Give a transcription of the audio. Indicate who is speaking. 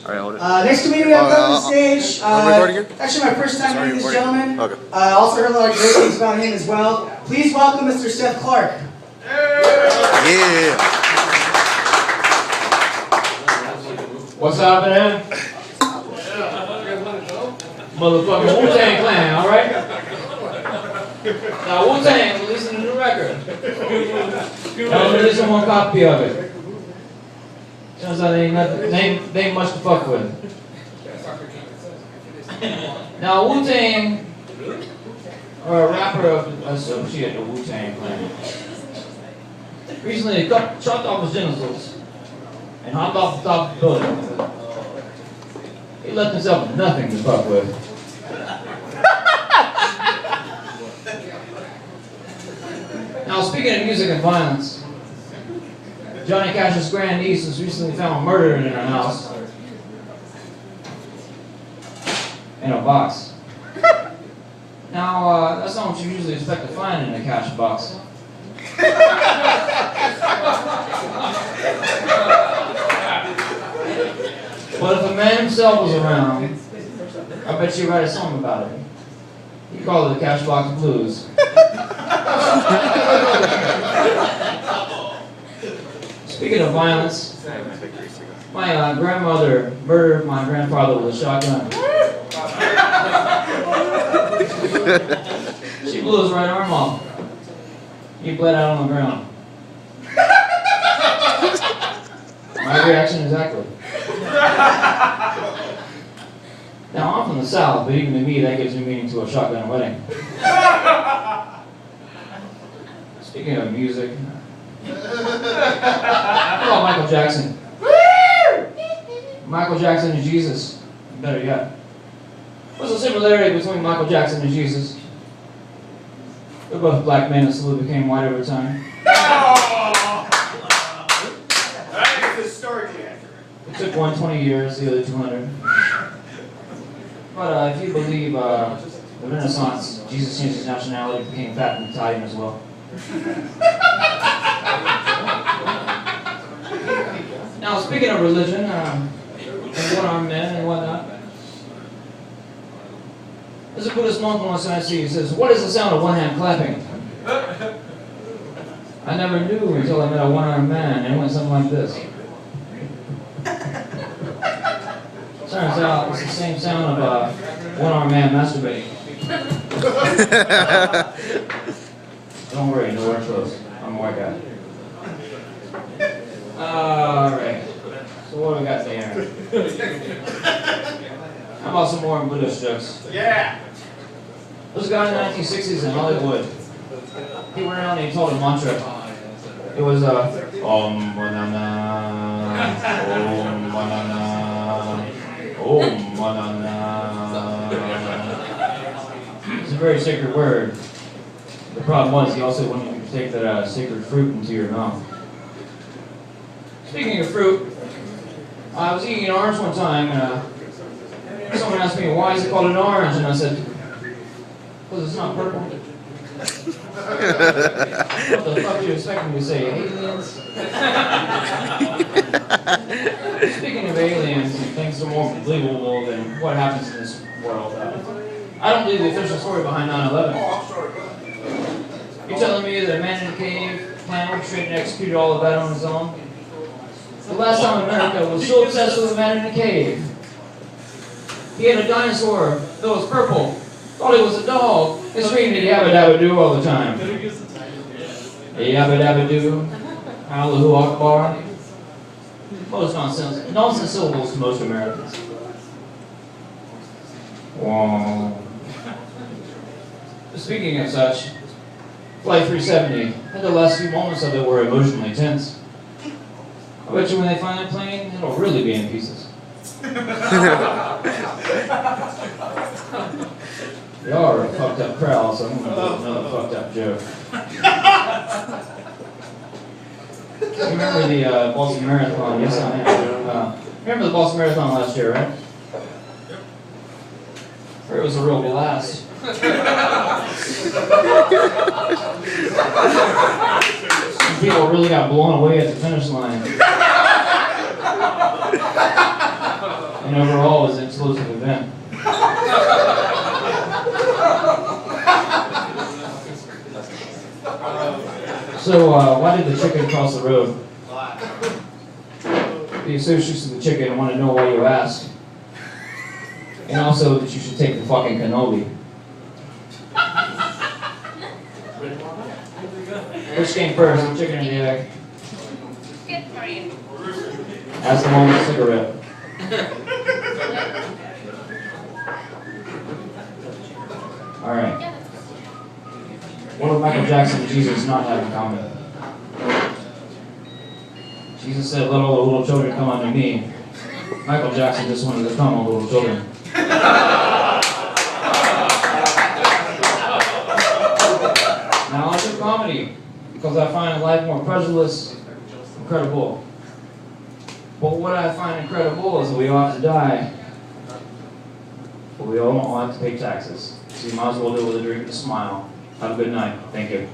Speaker 1: Alright, hold it.
Speaker 2: Next to me, we have on the stage. Actually, my first time meeting this gentleman.
Speaker 1: Okay.
Speaker 2: Also heard a lot of great things about him as well. Please welcome Mr. Seth Clark.
Speaker 1: Yeah.
Speaker 3: What's happening? Motherfucking Wu-Tang Clan, alright? Now Wu-Tang releasing a new record. I'm releasing one copy of it. Turns out they ain't much to fuck with. Now Wu-Tang, or a rapper associated with Wu-Tang Clan, recently chopped off his genitals and hopped off the top of the building. He left himself nothing to fuck with. Now, speaking of music and violence, Johnny Cash's grandniece was recently found murdered in her house in a box. Now, that's not what you usually expect to find in a Cash box. But if a man himself was around, I bet you'd write a song about it. He'd call it the Cash Box Blues. Speaking of violence, my grandmother murdered my grandfather with a shotgun. She blew his right arm off. He bled out on the ground. My reaction exactly. Now, I'm from the South, but even to me, that gives me meaning to a shotgun wedding. Speaking of music, what about Michael Jackson? Michael Jackson and Jesus. Better yet. What's the similarity between Michael Jackson and Jesus? They're both black men that slowly became white over time. It took one 20 years, the other 200. But if you believe the Renaissance, Jesus changed his nationality, became fat and Italian as well. Now, speaking of religion, and one-armed men and whatnot, there's a Buddhist monk once I see, he says, "What is the sound of one hand clapping?" I never knew until I met a one-armed man, and it went something like this. Turns out it's the same sound of a one-armed man masturbating. Don't worry, nowhere close. I'm a white guy. Alright. So what do we got there? How about some more Buddhist jokes? Yeah! This guy in the 1960s in Hollywood, he went around and he told a mantra. It was Om Manana, Om Manana, Om Manana. It's a very sacred word. The problem was he also wanted you to take that sacred fruit into your mouth. Speaking of fruit, I was eating an orange one time and someone asked me, "Why is it called an orange?" And I said, "Because it's not purple." What the fuck do you expect me to say? Aliens? Speaking of aliens, and things are more believable than what happens in this world. I don't believe the official story behind 9/11. You're telling me that a man in a cave planned, orchestrated, and executed all of that on his own? The last time America was so obsessed with a man in a cave. He had a dinosaur that was purple, thought it was a dog, and screamed yabba dabba doo all the time. Yabba dabba doo, Allahu Akbar. Most nonsense syllables to most Americans. Wow. Speaking of such, Flight 370, and the last few moments of it were emotionally tense. I bet you when they find that plane, it'll really be in pieces. Y'all are a fucked up crowd, so I'm going to do another fucked up joke. You remember the Boston Marathon? Yes, I am. Remember the Boston Marathon last year, right? It was a real blast. Some people really got blown away at the finish line. and overall, it was an explosive event. So, why did the chicken cross the road? The associates of the chicken want to know why you ask. And also that you should take the fucking cannoli. Which came first, the chicken or the egg?
Speaker 4: Good for you.
Speaker 3: Ask the one with the cigarette. Alright. What do Michael Jackson and Jesus not have in common? Jesus said, let all the little children come unto me. Michael Jackson just wanted to come on little children. Now I do comedy, because I find life more prejudiced, incredible. But what I find incredible is that we all have to die. But we all have to pay taxes. So you might as well do it with a drink and a smile. Have a good night. Thank you.